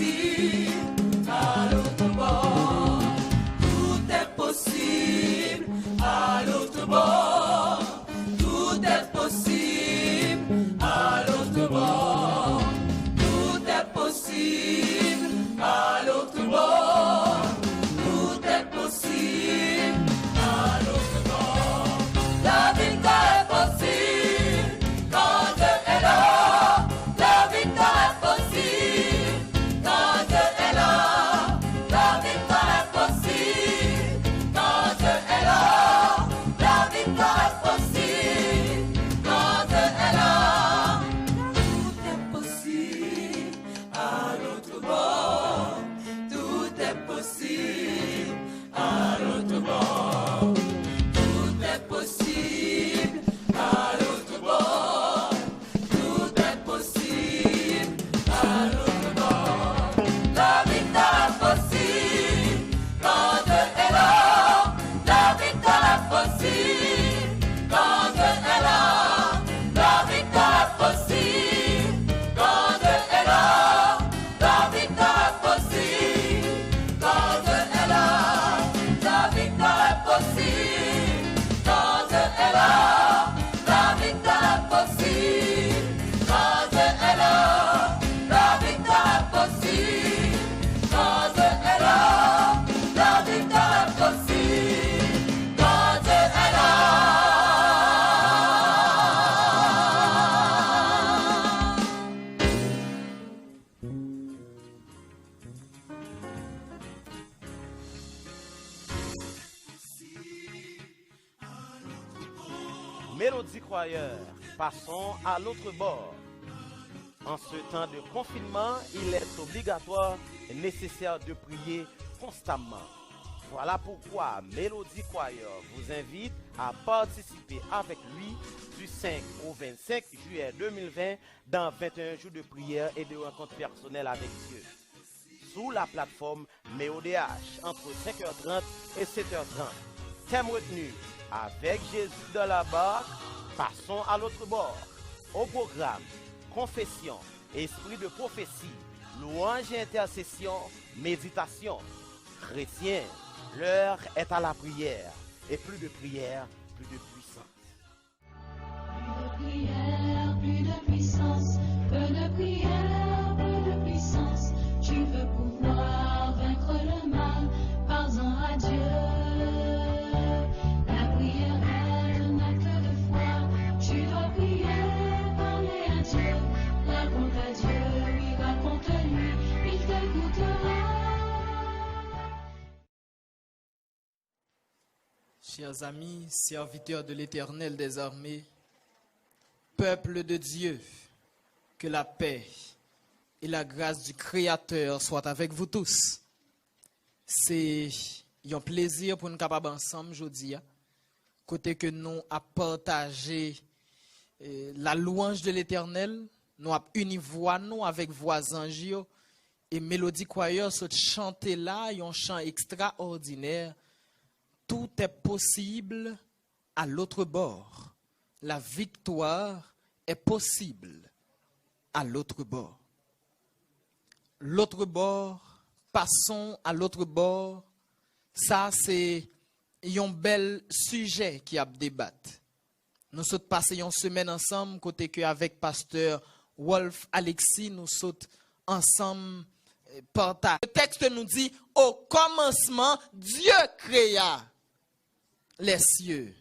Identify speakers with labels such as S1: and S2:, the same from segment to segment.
S1: possible à l'autre bord. Tout est possible à l'autre bord. Tout est possible à l'autre bord. Tout est possible à l'autre bord. Tout est possible à l'autre bord. La victoire est possible quand Dieu est là. La victoire est possible quand Dieu est là. La victoire est possible quand Dieu est là. La victoire est possible quand Dieu est là. Tout est possible à l'autre bord. Tout est possible à l'autre bord. Tout est possible à l'autre bord. Tout est possible à l'autre bord. La victoire est possible quand Dieu est là. La victoire est possible quand Dieu est là. La victoire est possible quand Dieu est là. La victoire est possible quand Dieu est là. La victoire est possible quand Dieu est là. La victoire est possible quand Dieu est là. La victoire est possible quand Dieu est là. La victoire est possible quand Dieu est là.
S2: Mélodie Croyeur, passons à l'autre bord. En ce temps de confinement, il est obligatoire et nécessaire de prier constamment. Voilà pourquoi Mélodie Croyeur vous invite à participer avec lui du 5 au 25 juillet 2020 dans 21 jours de prière et de rencontres personnelles avec Dieu. Sous la plateforme MEODH entre 5h30 et 7h30. Thème retenu, avec Jésus dans la barque, passons à l'autre bord. Au programme, confession, esprit de prophétie, louange et intercession, méditation. Chrétiens, l'heure est à la prière. Et plus de prière, plus de puissance.
S3: Plus de puissance, peu de prière, peu de puissance. Tu veux pouvoir vaincre le mal, parle-en à Dieu. La prière est un acte de foi. Tu dois prier, parler à Dieu. Raconte à Dieu, oui, raconte-lui, il t'écoutera.
S4: Chers amis, serviteurs de l'Éternel des armées, peuple de Dieu, que la paix et la grâce du Créateur soient avec vous tous. C'est un plaisir pour nous capables ensemble aujourd'hui, côté que nous à partager la louange de l'Éternel, nous à unir voix nous avec voisins et Mélodie Croyeur se chanter là, un chant extraordinaire. Tout est possible à l'autre bord. La victoire est possible à l'autre bord. L'autre bord, passons à l'autre bord. Ça, c'est un bel sujet qui a débattre. Nous sommes passés une semaine ensemble, côté que avec pasteur Wolf Alexis, nous sommes ensemble partage. Le texte nous dit, au commencement, Dieu créa les cieux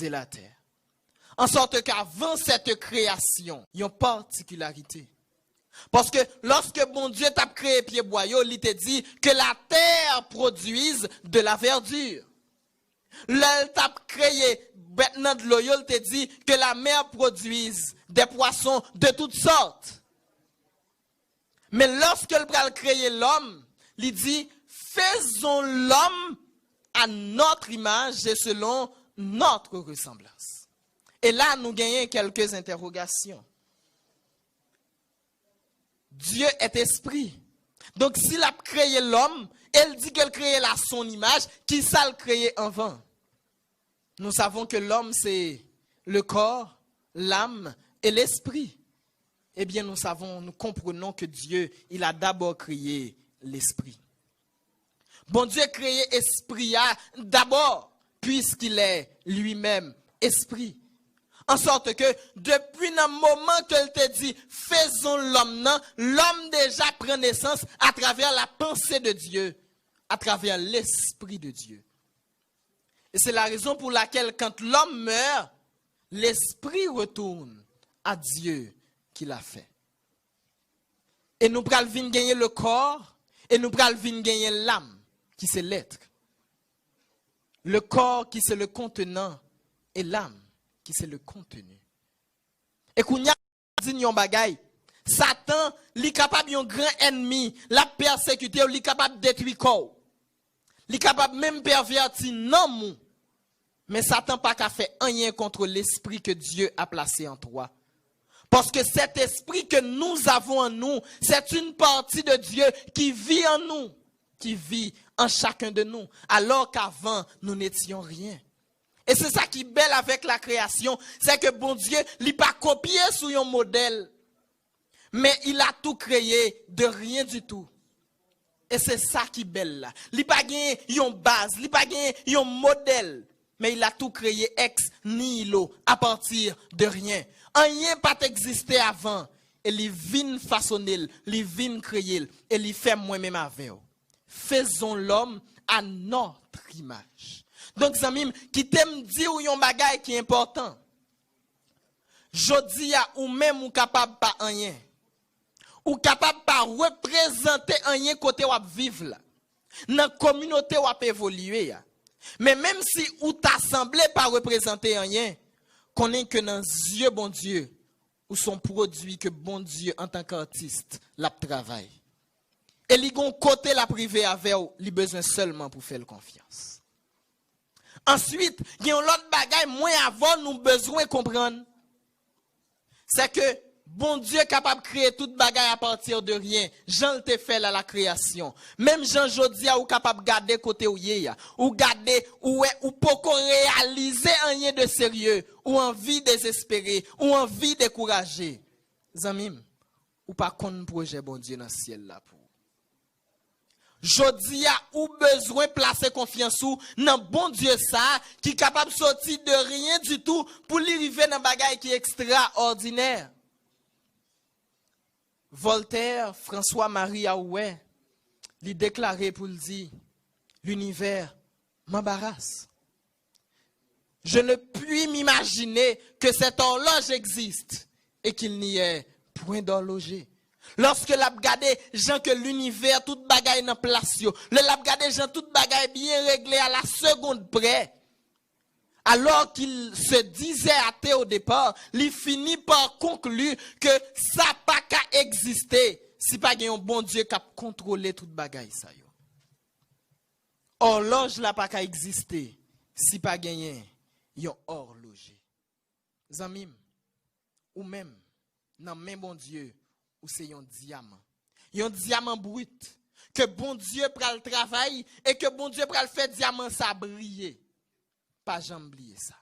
S4: et la terre. En sorte qu'avant cette création, il y a une particularité. Parce que lorsque bon Dieu t'a créé pied boyau, il t'a dit que la terre produise de la verdure. Là, t'a créé maintenant de l'eau, il t'a dit que la mer produise des poissons de toutes sortes. Mais lorsque il a créé l'homme, il dit, faisons l'homme à notre image et selon notre ressemblance. Et là, nous gagnons quelques interrogations. Dieu est esprit. Donc, s'il a créé l'homme, elle dit qu'elle crée à son image, qui ça le créé avant? Nous savons que l'homme, c'est le corps, l'âme et l'esprit. eh bien nous comprenons que Dieu, il a d'abord créé l'esprit. Bon Dieu a créé l'esprit d'abord, puisqu'il est lui-même esprit. En sorte que depuis le moment qu'elle te dit, faisons l'homme déjà prend naissance à travers la pensée de Dieu, à travers l'esprit de Dieu. Et c'est la raison pour laquelle quand l'homme meurt, l'esprit retourne à Dieu qui l'a fait. Et nous pral vinn gagner le corps, et nous pral vinn gagner l'âme, qui c'est l'être. Le corps qui c'est le contenant, et l'âme qui c'est le contenu. Et qu'on y a dit yon bagay, Satan, li capable yon grand ennemi, la persécuter, li capable détruire corps. Li capable même pervertir non mou. Mais Satan pas qu'à faire rien contre l'esprit que Dieu a placé en toi. Parce que cet esprit que nous avons en nous, c'est une partie de Dieu qui vit en nous, qui vit en chacun de nous, alors qu'avant, nous n'étions rien. Et c'est ça qui est belle avec la création, c'est que bon Dieu, il n'a pas copié sur un modèle, mais il a tout créé de rien du tout. Et c'est ça qui est belle là. Il n'a pas gagné une base, il n'a pas gagné un modèle, mais il a tout créé ex nihilo, à partir de rien. Rien pas existé avant, et il vient façonner, il vient créer, et il fait moi-même avec. Faisons l'homme à notre image. Donc, Zamim, qui t'aime dire ou yon bagay qui est important. Jodi a ou même ou capable pas rien. Ou capable pas représenter rien côté ou vivre là. Dans communauté ou évoluer ya. Mais même si ou t'assemblé pas représenter rien, connaît que dans yeux bon Dieu ou son produit que bon Dieu en tant qu'artiste l'a travail. Et li gon côté la privé avec ou, li besoin seulement pour faire confiance. Ensuite, il y a un autre bagay moins avant nous besoin comprendre. C'est que bon Dieu est capable de créer toute bagay à partir de rien. Jean te fait là la création. Même Jean Jodia ou capable de garder côté ou yé ou garder ou poko réaliser rien de sérieux ou envie désespéré ou envie découragé. Zamim, ou pas qu'on projet bon Dieu dans le ciel là pour. Jodi a ou besoin placer confiance ou dans bon Dieu ça qui est capable de sortir de rien du tout pour l'arriver dans bagay qui est extraordinaire. Voltaire, François-Marie Aouet, lui déclaré pour le dire, l'univers m'embarrasse. Je ne puis m'imaginer que cette horloge existe et qu'il n'y ait point d'horloger. Lorsque l'a regardé Jean que l'univers tout bagaille dans place yo, le l'a regardé Jean tout bagaille bien réglé à la seconde près. Alors qu'il se disait athée au départ, il finit par conclure que ça pas qu'à exister si pas un bon Dieu qui a contrôlé tout bagaille ça yo. Horloge là pas qu'à exister si pas gagné yon horloger. Zamim ou même nan même bon Dieu ou c'est un diamant brut que bon Dieu pral travail et que bon Dieu pral faire diamant ça briller. Pas jamais oublier ça.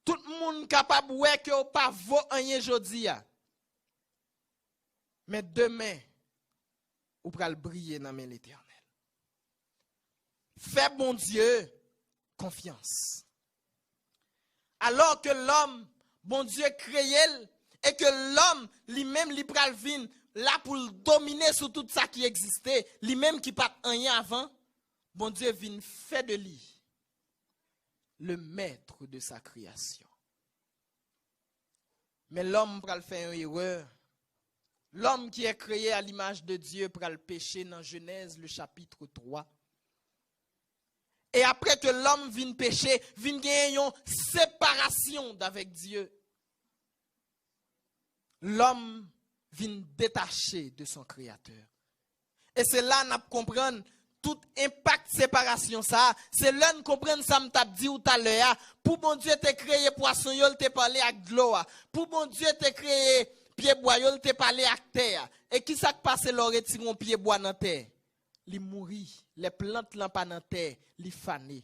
S4: Tout le monde capable ouais que ou pas vaut rien jodi a. Mais demain ou pral briller dans main l'Éternel. Fais bon Dieu confiance. Alors que l'homme bon Dieu créé et que l'homme lui-même li pral vinn là pour dominer sur tout ça qui existait, lui-même qui pas rien avant, bon Dieu vient faire de lui le maître de sa création. Mais l'homme pral faire une erreur. L'homme qui est créé à l'image de Dieu pral pécher dans Genèse le chapitre 3. Et après que l'homme vient pécher, vient gagner une séparation d'avec Dieu. L'homme vient détacher de son créateur. Et c'est là qu'on comprend tout impact séparation ça. C'est là qu'on comprend ça m't'a dit tout à l'heure. Pour bon Dieu te créé poisson, il te parlé avec de l'eau. Pour bon Dieu te créé pied bois, il te parlé avec terre. Et qui ça passe l'or retire un pied bois dans terre? Li mourir, les plantes là pas dans terre, li fané.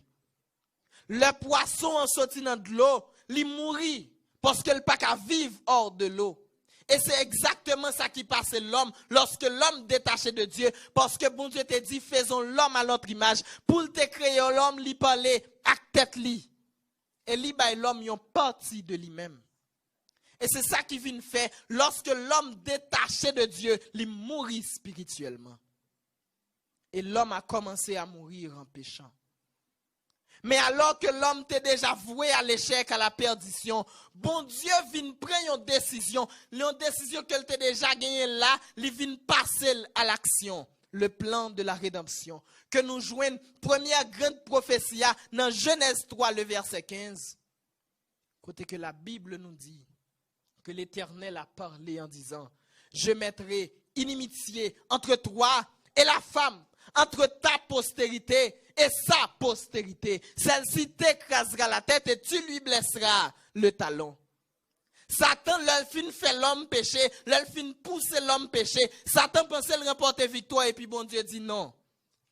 S4: Le poisson en sorti dans de l'eau, li mourir parce qu'elle pas qu'à vivre hors de l'eau. Et c'est exactement ça qui passe l'homme lorsque l'homme détaché de Dieu, parce que bon Dieu te dit, faisons l'homme à notre image. Pour te créer l'homme, lui parler à tête li. Et lui bail l'homme yon partie de lui-même. Et c'est ça qui vient faire lorsque l'homme détaché de Dieu, lui mourit spirituellement. Et l'homme a commencé à mourir en péchant. Mais alors que l'homme t'est déjà voué à l'échec, à la perdition, bon Dieu vient prendre une décision qu'elle t'a déjà gagnée là, il vient passer à l'action, le plan de la rédemption. Que nous joignons première grande prophétie dans Genèse 3, le verset 15. Côté que la Bible nous dit que l'Éternel a parlé en disant, je mettrai inimitié entre toi et la femme, entre ta postérité et sa postérité. Celle-ci t'écrasera la tête et tu lui blesseras le talon. Satan, l'elfine fait l'homme péché, l'elfine pousse l'homme péché. Satan pensait le remporter victoire et puis bon Dieu dit non.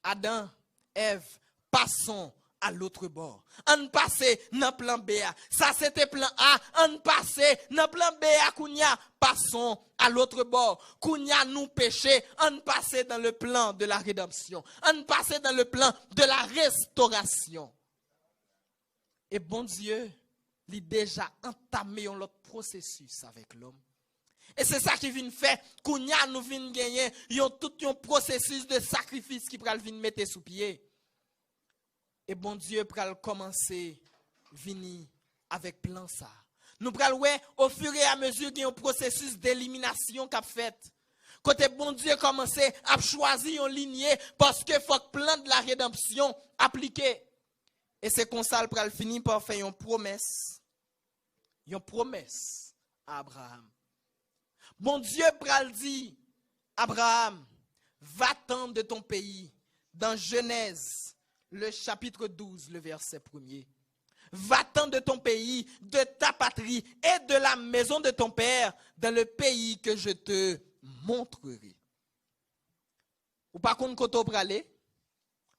S4: Adam, Ève, passons à l'autre bord. On passe dans plan B. Ça c'était plan A. On passe dans plan B à Kounia. Passons à l'autre bord. Kounia nous péché. On passe dans le plan de la rédemption. On passe dans le plan de la restauration. Et bon Dieu, il a déjà entamé un autre processus avec l'homme. Et c'est ça qui vient faire. Kounia nous vient gagner tout un processus de sacrifice qui va venir mettre sous pied. Et bon Dieu pral commencer venir avec plan ça. Nous pral ouais au fur et à mesure qu'il y a un processus d'élimination qu'a fait. Côté bon Dieu commencer à choisir une lignée parce que faut que plan de la rédemption appliqué. Et c'est comme ça pral finir par faire une promesse. Une promesse à Abraham. Bon Dieu pral dit Abraham, va-t'en de ton pays dans Genèse le chapitre 12, le verset 1er. Va-t'en de ton pays, de ta patrie et de la maison de ton père dans le pays que je te montrerai. Ou par contre, quand on aller,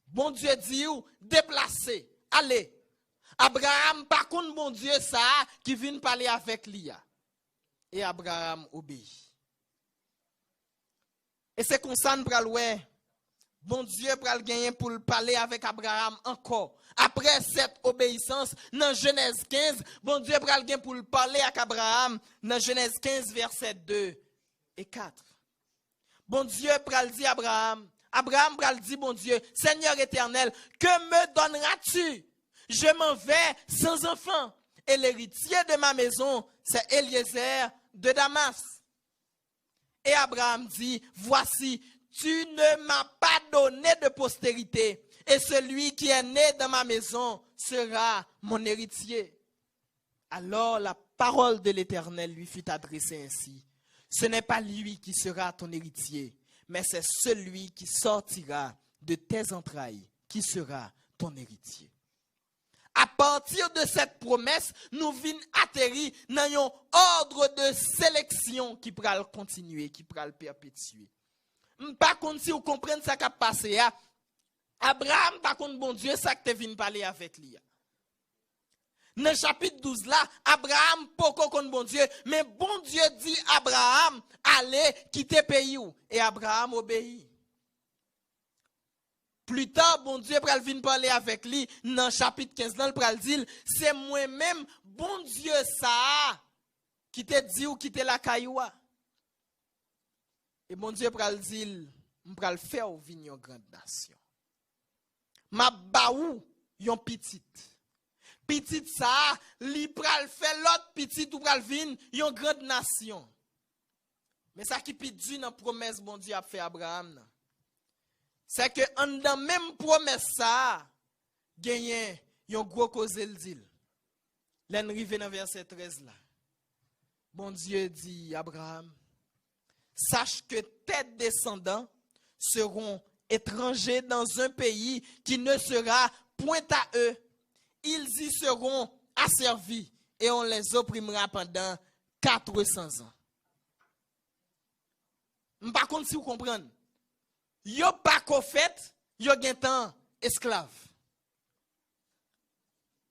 S4: bon Dieu dit ou déplacer, allez. Abraham, par contre, bon Dieu, ça qui vient parler avec Lia. Et Abraham obéit. Et c'est comme ça nous pral bon Dieu pral gagner pour parler avec Abraham encore. Après cette obéissance, dans Genèse 15, bon Dieu pral gagner pour parler avec Abraham dans Genèse 15, verset 2 et 4. Bon Dieu pral dit Abraham pral dit bon Dieu, Seigneur éternel, que me donneras-tu? Je m'en vais sans enfant. Et l'héritier de ma maison, c'est Eliezer de Damas. Et Abraham dit, voici, tu ne m'as pas donné de postérité, et celui qui est né dans ma maison sera mon héritier. Alors la parole de l'Éternel lui fut adressée ainsi. Ce n'est pas lui qui sera ton héritier, mais c'est celui qui sortira de tes entrailles qui sera ton héritier. À partir de cette promesse, nous venons atterrir dans un ordre de sélection qui pourra continuer, qui pourra perpétuer. Par contre, si vous comprenez ce qui a passé, Abraham, par contre, bon Dieu, ça que tu viens parler avec lui. Dans le chapitre 12 là, Abraham, pourquoi contre bon Dieu, mais bon Dieu dit Abraham, allez quitter le pays. Et Abraham obéit. Plus tard, bon Dieu pral venir parler avec lui dans le chapitre 15, dans le pral dire, c'est moi-même, bon Dieu ça, qui te dit ou qui te la cailloua. Et bon Dieu pral dire, m'pral faire ou venir une grande nation. Ma baou yon petite. Petite ça, li pral faire l'autre petite ou pral venir une grande nation. Mais ça qui pidi dans promesse bon Dieu a fait Abraham. C'est que en dans même promesse ça gagné yon gros cause le dit. L'en rive dans verset 13 là. Bon Dieu dit Abraham, sache que tes descendants seront étrangers dans un pays qui ne sera point à eux. Ils y seront asservis et on les opprimera pendant 400 ans. Par contre si vous comprenez, yo pas qu'au fait, yo gen temps esclave.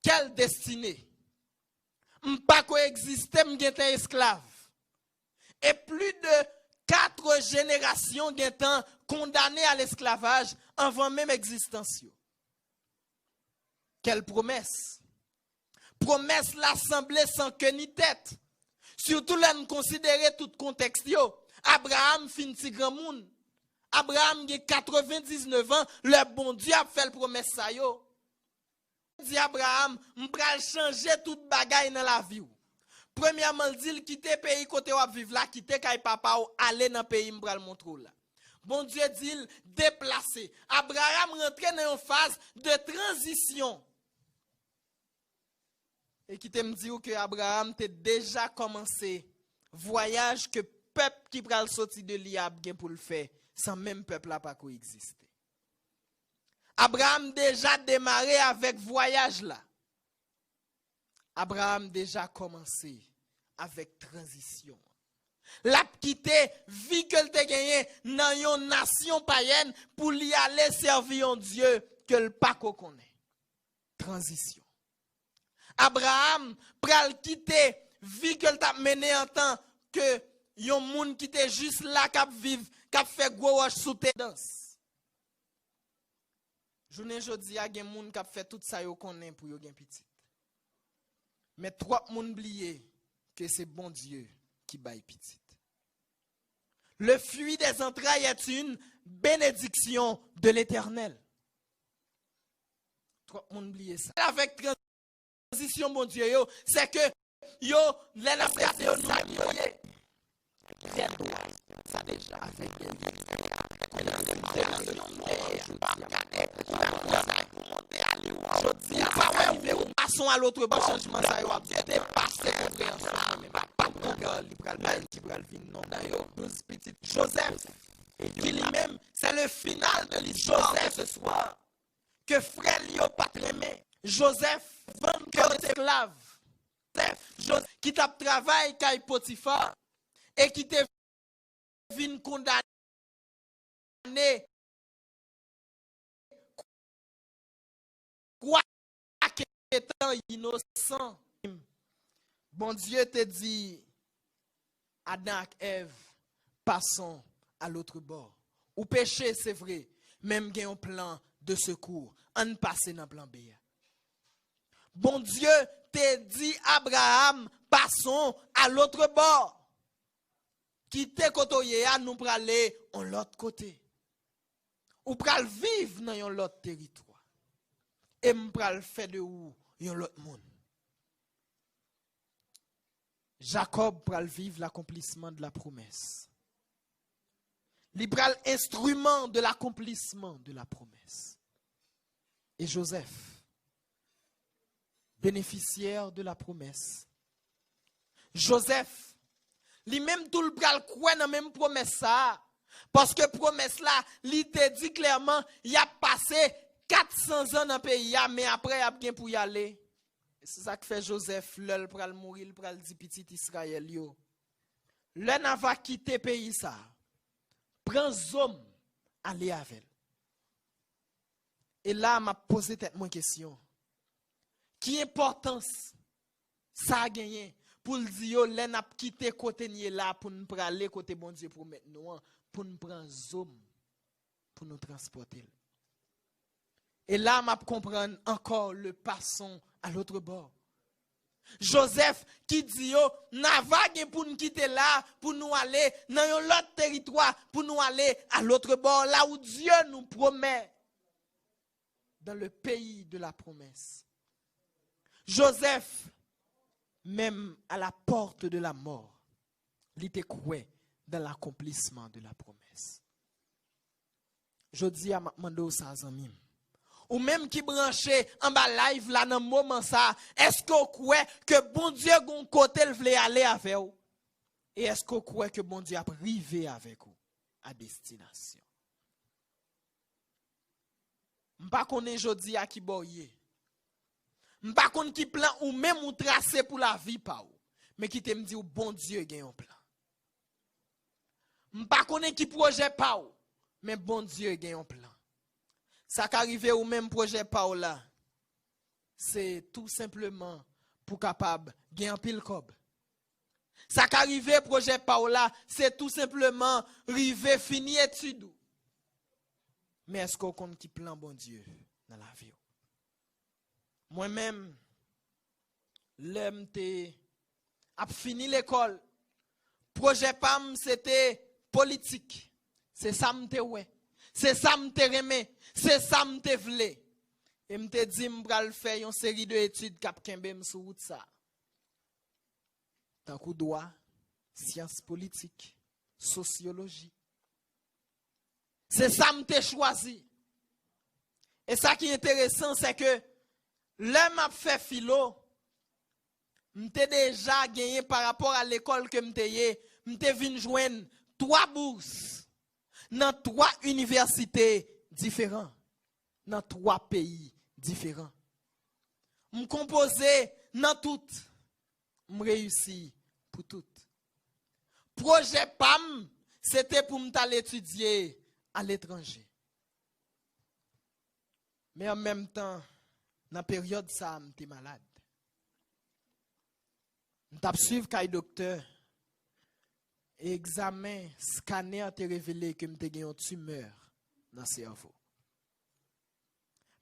S4: Quelle destinée? m'pas coexister, m'gétais esclave. Et plus de 4 générations gétant condamnées à l'esclavage avant même existence. Quelle promesse? Promesse l'assemblée sans queue ni tête. Surtout là, nous considérer tout contexte. Abraham fin ti grand moun. Abraham a 99 ans, le bon Dieu a fait la promesse ça yo. Dit Abraham, m'pral changer toute bagaille dans la vie. Premièrement, dit quitter pays côté ou vivre là, quitter kay papa ou aller dans pays m'pral montrer là. Bon Dieu dit déplacer. Abraham rentre dans une phase de transition. Et qui te me dit que Abraham t'a déjà commencé voyage que peuple qui pral sorti de l'Iab gen pour le faire sans même peuple là pas coexister. Abraham déjà démarré avec voyage là. Abraham déjà commencé avec transition. L'a quitté vie que te gagné dans une nation païenne pour y aller servir un Dieu que le pas connaît. Transition. Abraham pral quitter vie que t'a mené en temps que yon moun qui était juste là k'ap vivre k'ap fait gros wash sous tes danse. Journée jodi a gen moun k'ap fait tout ça yo connaît pour yo gen petit. Mais trop moun oublié que c'est bon Dieu qui baille petit. Le fruit des entrailles est une bénédiction de l'Éternel. Trop moun oublié ça. Avec transition bon Dieu yo, c'est que yo les nafrase yo n'amoye. Ça déjà avec passons à l'autre bord changement ça yo a dépassé compréhension même pas de libéral non d'ailleurs 12 petites Joseph qui lui-même c'est le final de l'histoire Joseph ce soir que frère Lio pas aimé Joseph vainqueur d'esclave Joseph qui t'a travaillé kay Potiphar et qui te vin condamné quoi étant innocent. Bon Dieu te dit Adam et Ève passons à l'autre bord. Ou péché c'est vrai, même gen un plan de secours, on passe dans plan B. Bon Dieu te dit Abraham passons à l'autre bord. Quitter côté à nous pour aller en l'autre côté. Ou pral vivre dans un autre territoire. Et m'pral faire de ou un l'autre monde. Jacob pral vivre l'accomplissement de la promesse. Il pral instrument de l'accomplissement de la promesse. Et Joseph, bénéficiaire de la promesse. Joseph, lui-même tout le pral quoi dans même promesse ça parce que promesse là li te dit clairement il a passé 400 ans dans le pays mais après il a bien pour y aller. C'est ça que fait Joseph l'el pral mourir, il pral dit petit Israël yo. Le n'a va quitter pays ça. Prends homme aller avec. Et là m'a posé tête moi question. Qui importance ça a gagné pour le dire, l'en a quitté côté ni là pour nous aller côté bon Dieu pour mettre nous pour nous prendre zoom pour nous transporter. Et là m'a comprendre encore le passons à l'autre bord. Joseph qui dit yo n'a vague pour nous quitter là pour nous aller dans l'autre territoire pour nous aller à l'autre bord là où Dieu nous promet dans le pays de la promesse. Joseph même à la porte de la mort, il était coué dans l'accomplissement de la promesse. Je dis à Mando ça zamim. Ou même qui branché en bas live là dans moment ça, est-ce qu'on croit que bon Dieu gon côté il veut aller avec vous? Et est-ce qu'on croit que bon Dieu a privé avec vous à destination? M'pa connait jodi a qui boye. M'pa konn qui plan ou même ou tracé pour la vie pa ou, mais qui te me dit ou bon Dieu gen un plan. M'pa connait qui projet pa ou, mais bon Dieu gen un plan. Ça qu'arrive ou même projet pa ou là, c'est tout simplement pour capable gagner un pile cob. Ça qu'arrivé projet Paola, c'est tout simplement river fini étude. Mais est-ce qu'on compte qui plan bon Dieu dans la vie? Moi-même, l'aime a fini l'école. Projet PAM c'était politique. C'est ça m'te ouais. C'est ça m'te remé. C'est ça m'te vle. Et m'te dit m'pral faire une série d'études cap kembe sur route ça. Tant que droit, sciences politiques, sociologie. C'est ça m'te choisi. Et ça qui est intéressant c'est que l'homme m'a fait philo. M'te déjà gagné par rapport à l'école que m'te vinn joindre 3 bourses dans 3 universités différentes, dans 3 pays différents. M'composé dans toutes, m'réussi pour toutes. Projet PAM, c'était pour m'aller étudier à l'étranger. Mais en même temps, dans la période ça, m'étais malade. M't'a suivre kay docteur. Examen, scanner a révélé que m'te gen une tumeur dans le cerveau.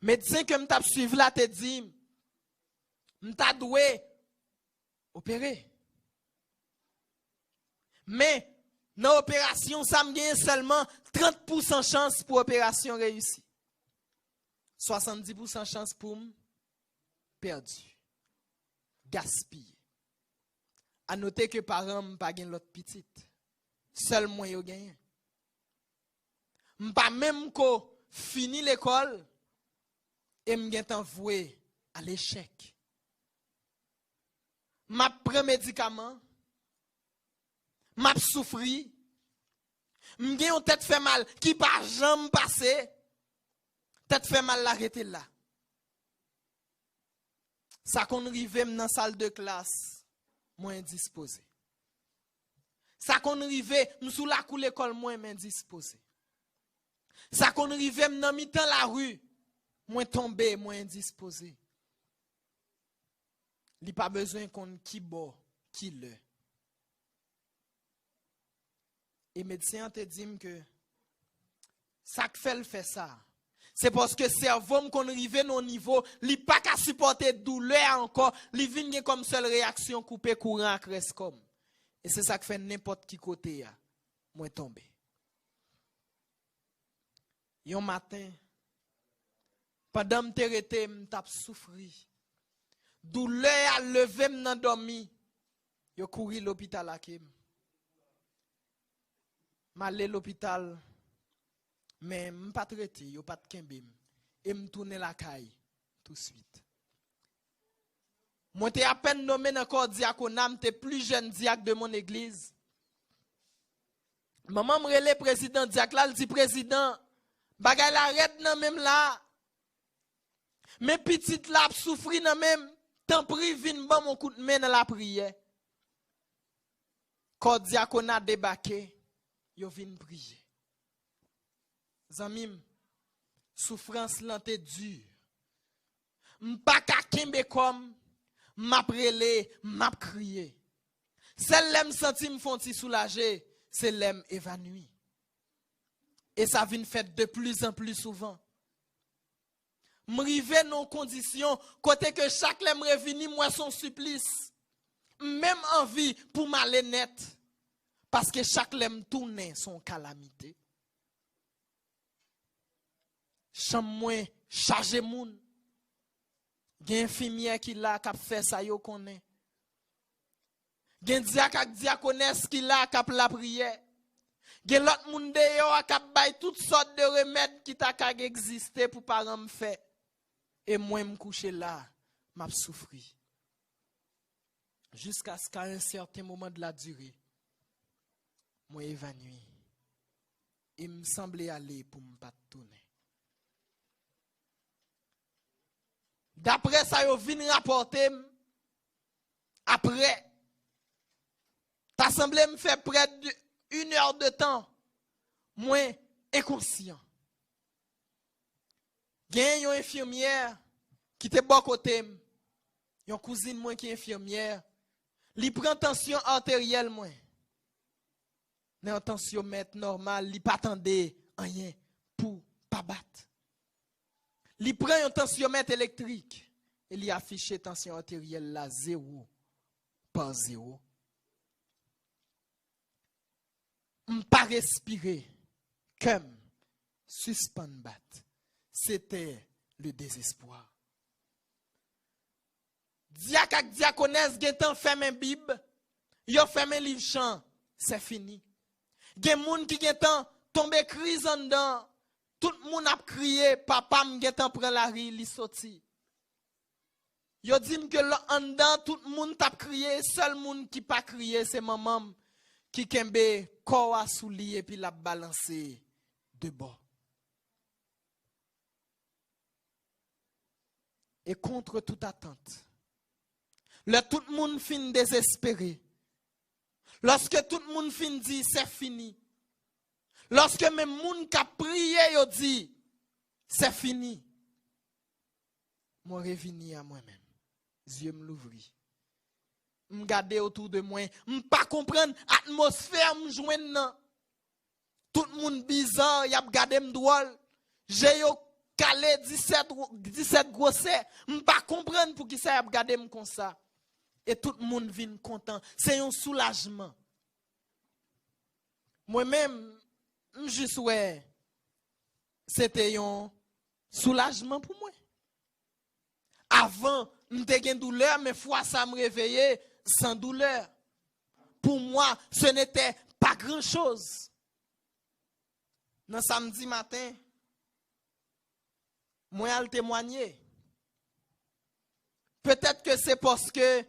S4: Médecin que m't'a suivre là te dit m't'a doué opérer. Mais dans l'opération, ça me gagne seulement 30% chance pour opération réussie. 70% chance pour perdu. Gaspillé. À noter que parents m'ont pas gagné l'autre petite. Seul moi yo gagné. M'pas même ko fini l'école et m'gen envoyé à l'échec. M'a prend médicament, m'a souffri, m'gen yon tête fait mal qui pas jamais passé. Tête fait mal l'arrêter là. Ça qu'on rive dans salle de classe. Moins indisposé. Ça qu'on rive sous la cour l'école moins indisposé. Ça qu'on rive dans mi-temps la rue moins tombé, moins indisposé. Il pas besoin qu'on qui bo, qui le. Et médecin te dit que ça fait le fait ça. C'est parce que cerveau qu'on arrive au niveau, li pas qu'à supporter douleur encore, li vient comme seule réaction couper courant à Crescom. Et c'est ça que fait n'importe qui côté ya, moi tomber. Yon matin, pendant m'te rete, m'tap souffri. Douleur a levé m'nan dormi. Yo couri l'hôpital akem. M'aller l'hôpital. Mais je ne suis pas traité, je ne pas de et je tourne la caille tout de suite. Moi, je suis à peine nommé dans le corps diaconat, je suis plus jeune diacre de mon église. Maman me relève président diacre là, elle dit président, bagay la red nan même là. Mais petite là souffri nan même, tant pris vinn bon mon coup de main dans la prière. Corps diaconat débarqué, yo vinn prier. Zamim, souffrance lente dure. M'pa ka kembe comme m'a prélé, m'a crié. Celle l'aime senti me font soulager, c'est l'aime évanoui. Et ça vient fait de plus en plus souvent. M'rive non condition côté que chaque l'aime revini moi son supplice. Même envie pour m'aller net parce que chaque l'aime tourner son calamité. Chambre moins chargé moun. Gen infirmière qui là qui fait ça yo connaît. Gen diak ak diaconesse qui là qui la prière. Gen l'autre moun de yo qui bay toutes sortes de remèdes qui t'a ka exister pour parents me faire. Et moi me coucher là, m'a souffri. Jusqu'à ce qu'à un certain moment de la durée, moi évanoui. Il me semblait aller pour me pas tourner. D'après ça, yo vinn rapporter après t'as semblé me faire près d'1 heure de temps moins inconscient. Gen yon infirmière qui te bon côté Yon cousine moi qui est infirmière, li prend tension artérielle moi. Nan tensiomètre normal, li pas tande rien pour pas battre. Li prend un tensiomètre électrique et li affiche tension artérielle là 0 par 0. M'pas respirer comme suspend battre. C'était le désespoir. Diak ak diakonesse gen tan ferme Bible, yo ferme livre chant, c'est fini. Gen moun ki gen tan tombe crise en dedans, tout moun ap crié, papa m gen tan prend la ri li sorti. Yo dit que en dedans tout moun tap crié, seul moun qui pas crié c'est maman qui kembe corps a souli et puis la balancer de bord. Et contre toute attente, le tout le monde fin désespéré. Lorsque tout le monde fin dit c'est fini. Lorsque même moun qui a prié yo dit c'est fini. Moi revini à moi-même. Yeux me l'ouvri. M'gade autour de moi, m'pas comprendre atmosphère m'joindre nan. Tout le monde bizarre, y a gade m'drôle. J'ai yo calé 17 grossesse, m'pas comprendre pour qui ça y a gade m comme ça. Et tout le monde vient content. C'est un soulagement. Moi-même, juste ouais, c'était un soulagement pour moi. Avant, j'étais une douleur, mais fois ça me réveillait sans douleur. Pour moi, ce n'était pas grand-chose. Dans samedi matin, moi, je témoigner. Peut-être que c'est parce que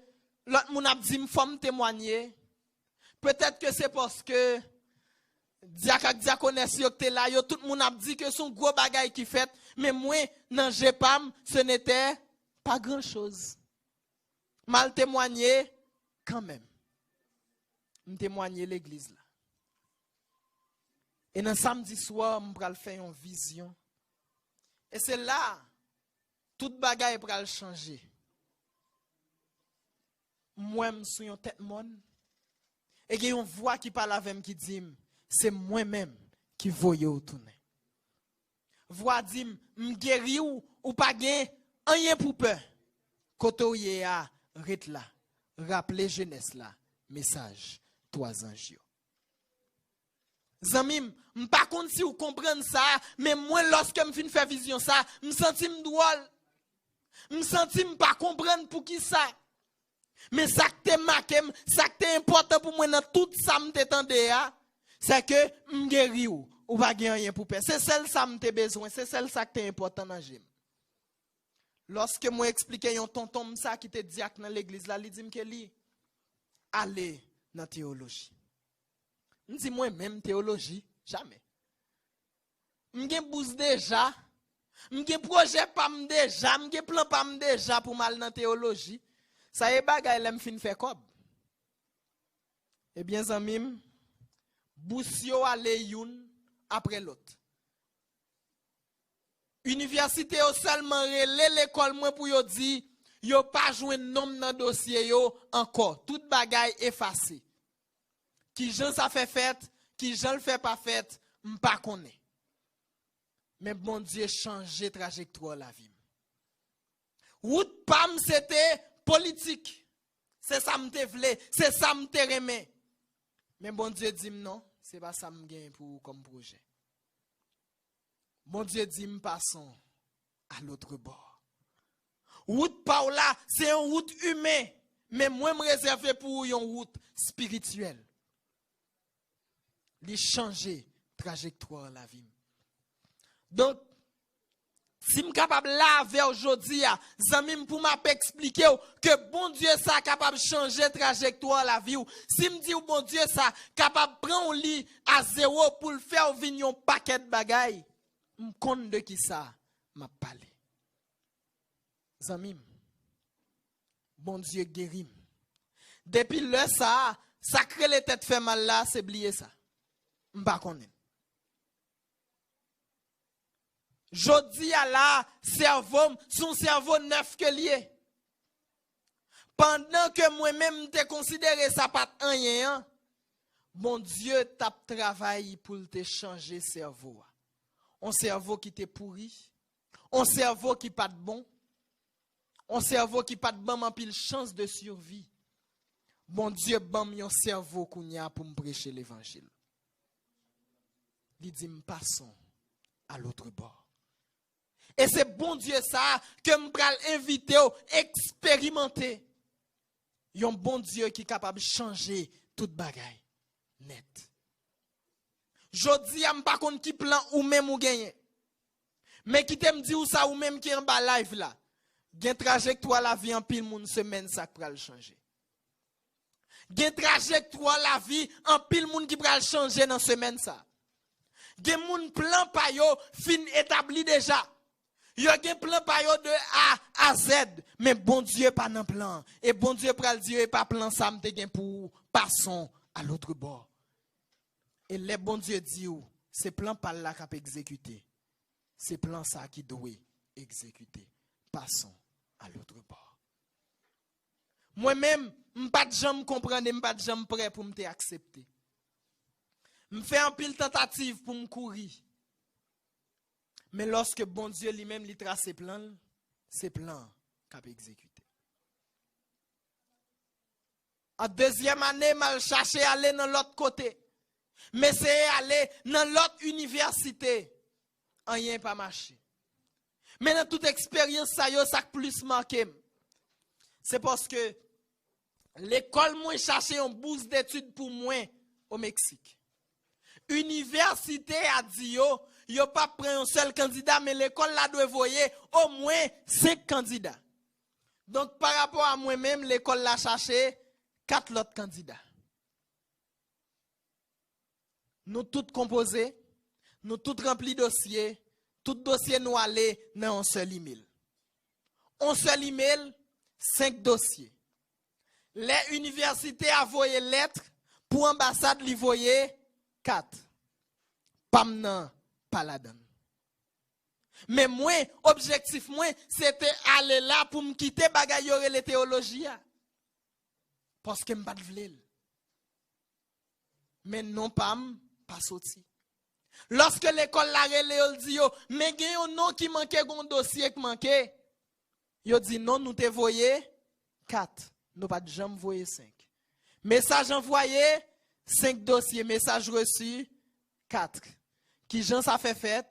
S4: l'autre moun a dit me faut témoigner. Peut-être que c'est parce que diak ak diakonesse yo te là, yo tout moun a dit que son gros bagay qui fait, mais moi nan Jepam, ce n'était pas grand-chose. Mal témoigné quand même. Me témoigner l'église là. Et dans samedi soir, me pral faire une vision. Et c'est là toute bagay pral changer. Moi me sou yon tête mon et il y a une voix qui parle avec moi qui dit c'est moi-même qui voye ou tourner. Voix dit m'guéri ou pas gen rien pour peur. Kote ou ye a ret là. Rappelez jeunesse là. Message 3 anges yo. Zamim, m'pas konn si ou comprendre ça, mais moi lorsque me fin faire vision ça, me senti m'drôle. Me senti m'pas comprendre pour qui ça. Mais ça qui te marqué, ça qui est important pour moi dans tout ça me t'entende c'est que m'guéri ou pas gen rien pour peur. C'est celle ça me besoin, c'est celle ça qui est important dans j'aime. Lorsque moi expliquer un tonton ça qui était diacre dans l'église là, il dit que li aller dans théologie. Me dit moi même théologie jamais. M'gen bouse déjà, m'gen projet pas m déjà, m'gen plan pas m déjà pour mal dans théologie. Ça y est bagay l'aime fin fait cob. Eh bien zamim, bousio aller youn après l'autre. Université yo seulement relé l'école moi pour yo di yo pas joindre nom dans dossier yo encore. Tout bagay effacé. Qui Jean ça fait, qui Jean le fait pas fait, m'pas connaît. Mais bon Dieu changer trajectoire la vie. Route pam c'était politique. C'est ça m'te vle, c'est ça m'te remé. Mais bon Dieu dit non, c'est pas ça m'gagne pour comme projet. Bon Dieu dit passons à l'autre bord. Route par là, c'est une route humaine, mais moi me réserver pour une route spirituelle. Li changer trajectoire la vie. Donc si je suis capable là vers aujourd'hui, Zamim pour m'expliquer que bon Dieu ça capable de changer trajectoire la vie. Si me dit bon Dieu ça capable de prendre un lit à 0 pour le faire venir un paquet de bagailles, me compte de qui ça m'a parlé. Zamim, bon Dieu guérit. Depuis le ça crée les têtes fait mal là, c'est oublier ça. M'pas connaît. Jodi à la cerveau, son cerveau neuf que lié. Pendant que moi-même te considéré ça pas rien, bon Dieu t'a travaillé pour te changer cerveau. Un cerveau qui t'est pourri, un cerveau qui pas de bon, un cerveau qui pas de bon en pile chance de survie. Bon Dieu bam yon cerveau kounya pour me prêcher l'évangile. Il dit passons à l'autre bord. Et c'est bon Dieu ça que me pral inviter à expérimenter. Yon bon Dieu qui est capable de changer toute bagaille net. Jodi am pas kon qui plan ou même ou gagner. Mais qui t'aime dit ou ça ou même qui en bas live là. Gen trajectoire la vie en pile moun semaine ça pral changer. Gen trajectoire la vie en pile moun qui pral changer dans semaine ça. Gen moun plan pa yo fin établi déjà. Yo gen plan pa yo de A à Z, mais bon Dieu pas nan plan. Et bon Dieu pral dire et pas plan ça m'te gen pour passons à l'autre bord. Et les bon Dieu dit ou, c'est plan pas là qu'a exécuter. C'est plan ça qui doit exécuter. Passons à l'autre bord. Moi-même, m'pas de jambe comprendre, m'pas de jambe prêt pour me accepter. M'fais un pile tentative pour me courir. Mais lorsque bon Dieu lui-même lui trace ses plans qu'a exécuter. En deuxième année, mal chercher aller dans l'autre côté. Mais c'est aller dans l'autre université. Rien pas marché. Mais dans toute expérience, ça plus marqué. C'est parce que l'école moi cherché une bourse d'études pour moi au Mexique. Université a dit yo pas pris un seul candidat, mais l'école là doit voyer au moins 5 candidats. Donc par rapport à moi-même, l'école l'a cherché 4 autres candidats. Nous tous composés, nous tous remplis dossiers, tout dossier nous aller dans un seul email. Un seul email, 5 dossiers. Les universités a voyé lettres, pour l'ambassade li voyé 4. Pam nan, pas la donne. Mais moi, objectif moi, c'était aller là pour me quitter bagay yore les théologies. Parce que m'pas vle. Mais non pas sorti. Lorsque l'école la relé dit yo, mais gen yon nom qui manquait gon dossier qui manquait. Yo dit non, nous te voyé 4. Nous pas jamais voyé 5. Message envoyé 5 dossiers, message reçu 4. Qui Jean ça fait,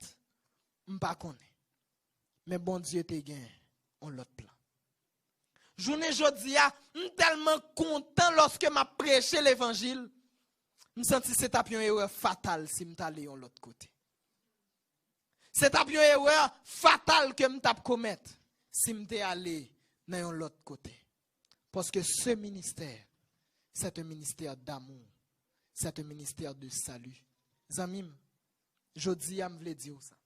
S4: m'pas connaît. Mais bon Dieu te gain on l'autre plan. Journée jodia, tellement content lorsque m'a prêché l'évangile. Je senti c'est une erreur fatale si je allé de l'autre côté. C'est une erreur fatale que je commettre si je allé de l'autre côté. Parce que ce ministère, c'est un ministère d'amour. C'est un ministère de salut. Zamim, je dis à me dire ça.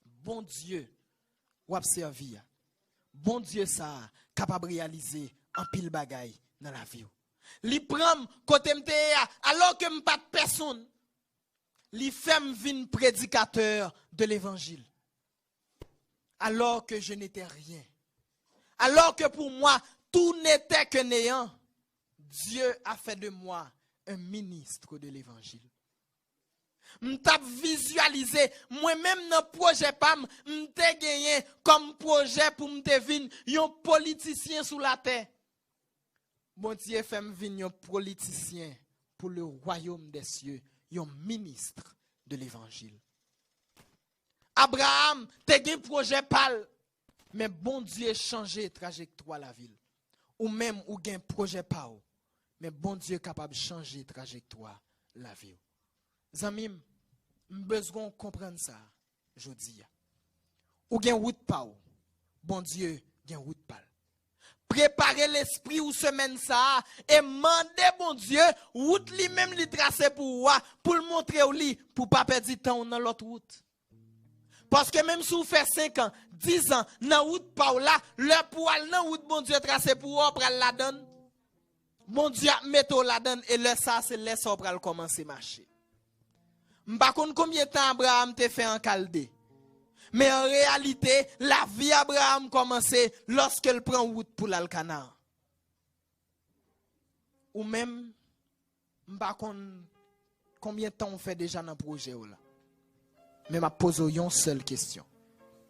S4: Bon Dieu, ou observer. Bon Dieu ça capable de réaliser un pile bagaille dans la vie. Li prend côté m'te alors que m'pas de personne. Li fait vin prédicateur de l'évangile. Alors que je n'étais rien. Alors que pour moi tout n'était que néant. Dieu a fait de moi un ministre de l'évangile. M't'a visualisé moi-même dans projet PAM m'te gagné comme projet pour m'te vin un politicien sous la terre. Bon Dieu fait venir un politicien pour le royaume des cieux, un ministre de l'évangile. Abraham te gen projet pal, mais bon Dieu changé trajectoire la ville. Ou même ou gen projet pal, mais bon Dieu capable de changer trajectoire la vie. Zamim, besoin comprendre ça, je dis. Ou gen route pa ou, bon Dieu gen route pal. Préparer l'esprit ou semaine ça et demander bon Dieu route li même li tracer pour le montrer au lit pour pas perdre temps dans l'autre route. Parce que même si vous faites 5 ans, 10 ans dans route pa ou là, le pour aller dans route bon Dieu tracer pour pral la donne. Bon Dieu mettre la donne et le ça c'est laisse pral commencer marcher. M'pa konn combien de temps Abraham te fait en Chaldée. Mais en réalité, la vie d'Abraham commençait lorsqu'elle prend route pour l'Alcana. ou même, m'pa kon combien de temps on fait déjà dans le projet là. Mais m'a posé une seule question.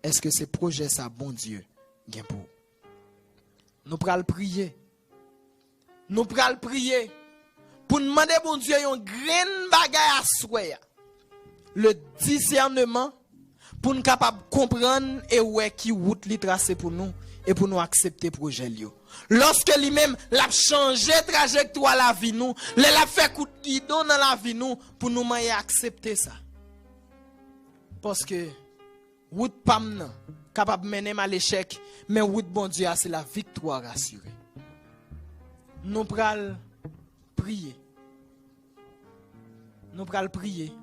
S4: Est-ce que ce projet ça bon Dieu gen pour? Nous pral prier. Nous pral prier pour demander bon Dieu un grand bagay à souhait. Le discernement pour nous capable comprendre et ouais qui route li tracé pour nous et pour nous accepter projet li. Lorsque lui-même l'a changé trajectoire la vie nous, l'a fait coup de guidon dans la vie nous pour nous accepter ça. Parce que route pam nan capable mener à l'échec, mais route bon Dieu c'est la victoire assurée. Nous pral prier. Nous pral prier.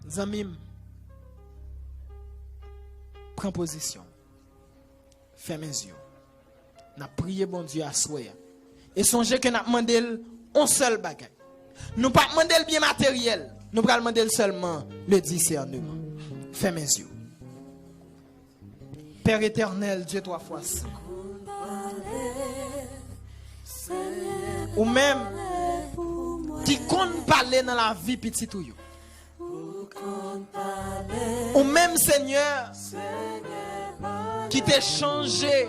S4: Zamim, prends position. Fais mes yeux. N'a prié bon Dieu à soi. Et songez que n'a demandé un seul bagage. Nous pas demander le bien matériel. Nous pas demander seulement le discernement. Fais mes yeux. Père éternel, Dieu trois fois saint. Ou même qui compte parler dans la vie petit ou yo. Ou même Seigneur qui t'a changé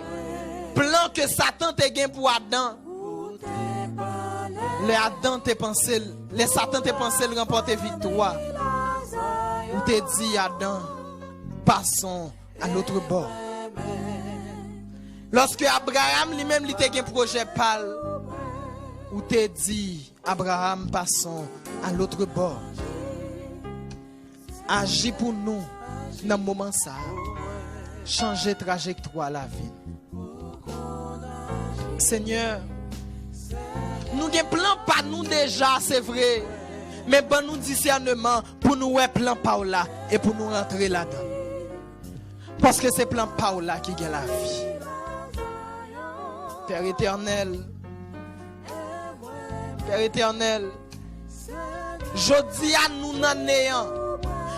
S4: plan que Satan t'a gagné pour Adam. Les Adam t'a pensé, les Satan t'a pensé le remporter victoire. Ou t'a dit Adam, passons à l'autre bord. Lorsque Abraham lui-même lui t'a gagné projet pâle, ou t'a dit Abraham, passons à l'autre bord. Agis pour nous dans le moment ça. Changer trajectoire la vie. Seigneur, nous avons plan pas nous déjà, c'est vrai. Mais bon nous discernement pour nous ouais plan par là et pour nous rentrer là-dedans. Parce que c'est plan par là qui gagne la vie. Père éternel, je dis à nous dans néant.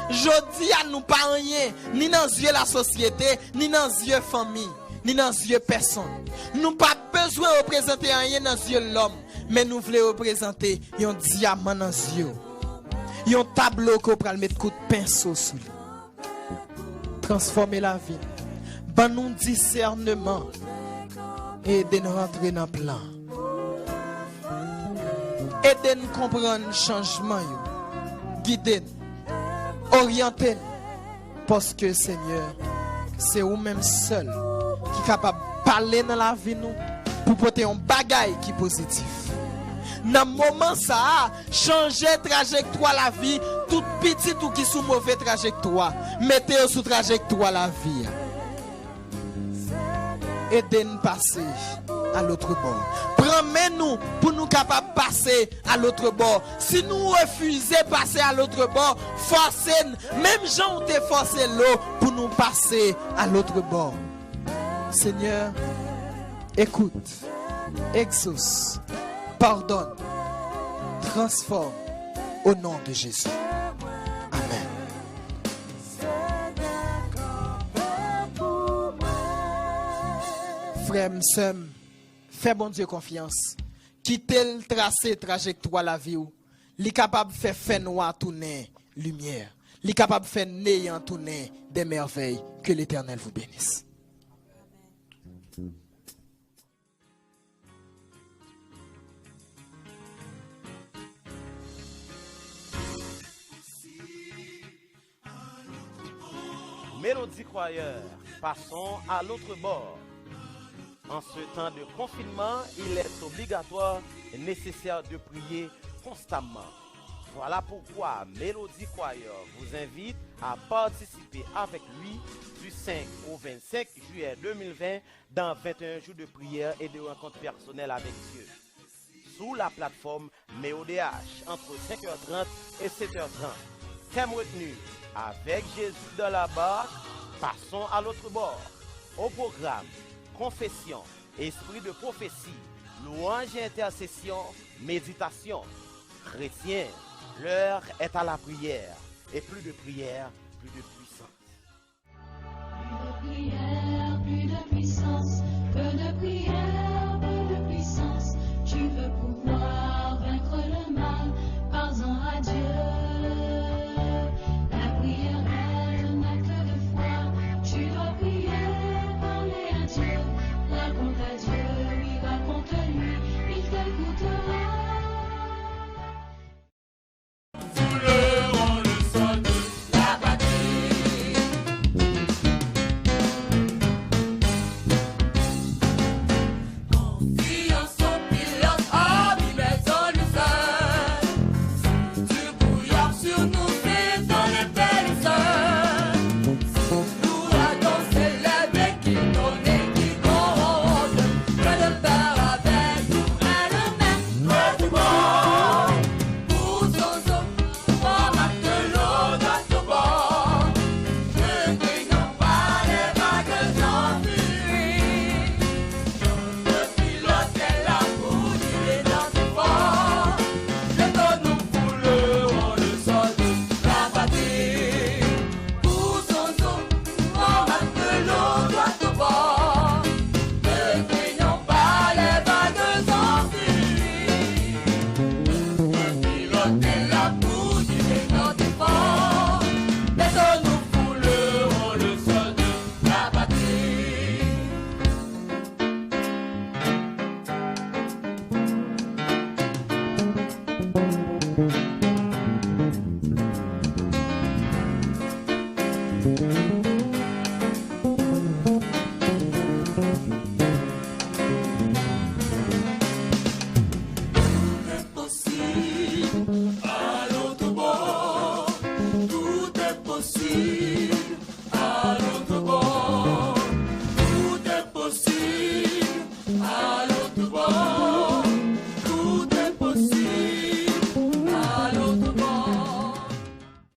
S4: Je dis à nous pas rien, ni dans les yeux de la société, ni dans les yeux de la famille, ni dans les yeux de personne. Nous pas besoin de représenter rien dans les yeux de l'homme, mais nous voulons représenter un diamant dans les yeux. Un tableau qu'on peut mettre coup de pinceau sur lui. Transformer la vie. Ban nous discernement et de nous rentrer dans le plan. Et de nous comprendre le changement. Guider nous. Orienter, parce que Seigneur, c'est vous-même seul qui est capable de parler dans la vie nous pour porter un bagage qui est positif. Dans le moment ça, changer trajectoire la vie, tout petit ou qui sous mauvaise trajectoire, mettez-vous sous trajectoire la vie. Aidez-nous passer à l'autre bord. Promets-nous pour nous capables de passer à l'autre bord. Si nous refusons de passer à l'autre bord, forcez-nous. Même gens ont forcé l'eau pour nous passer à l'autre bord. Seigneur, écoute, exauce, pardonne, transforme au nom de Jésus. Amen. Frère, sœur, fais bon Dieu confiance. Quittez le tracé trajectoire la vie. Li capable de faire fait noir tourner lumière. Li capable de faire néant tourner des merveilles. Que l'Éternel vous bénisse.
S2: Mélodie croyeur, passons à l'autre bord. En ce temps de confinement, il est obligatoire et nécessaire de prier constamment. Voilà pourquoi Mélodie Choir vous invite à participer avec lui du 5 au 25 juillet 2020 dans 21 jours de prière et de rencontres personnelles avec Dieu. Sous la plateforme MEODH entre 5h30 et 7h30. Thème retenu, avec Jésus dans la barque, passons à l'autre bord. Au programme, confession, esprit de prophétie, louange et intercession, méditation. Chrétiens, l'heure est à la prière. Et plus de prière, plus de puissance.
S3: Plus de prière, plus de puissance. Peu de prière, peu de Thank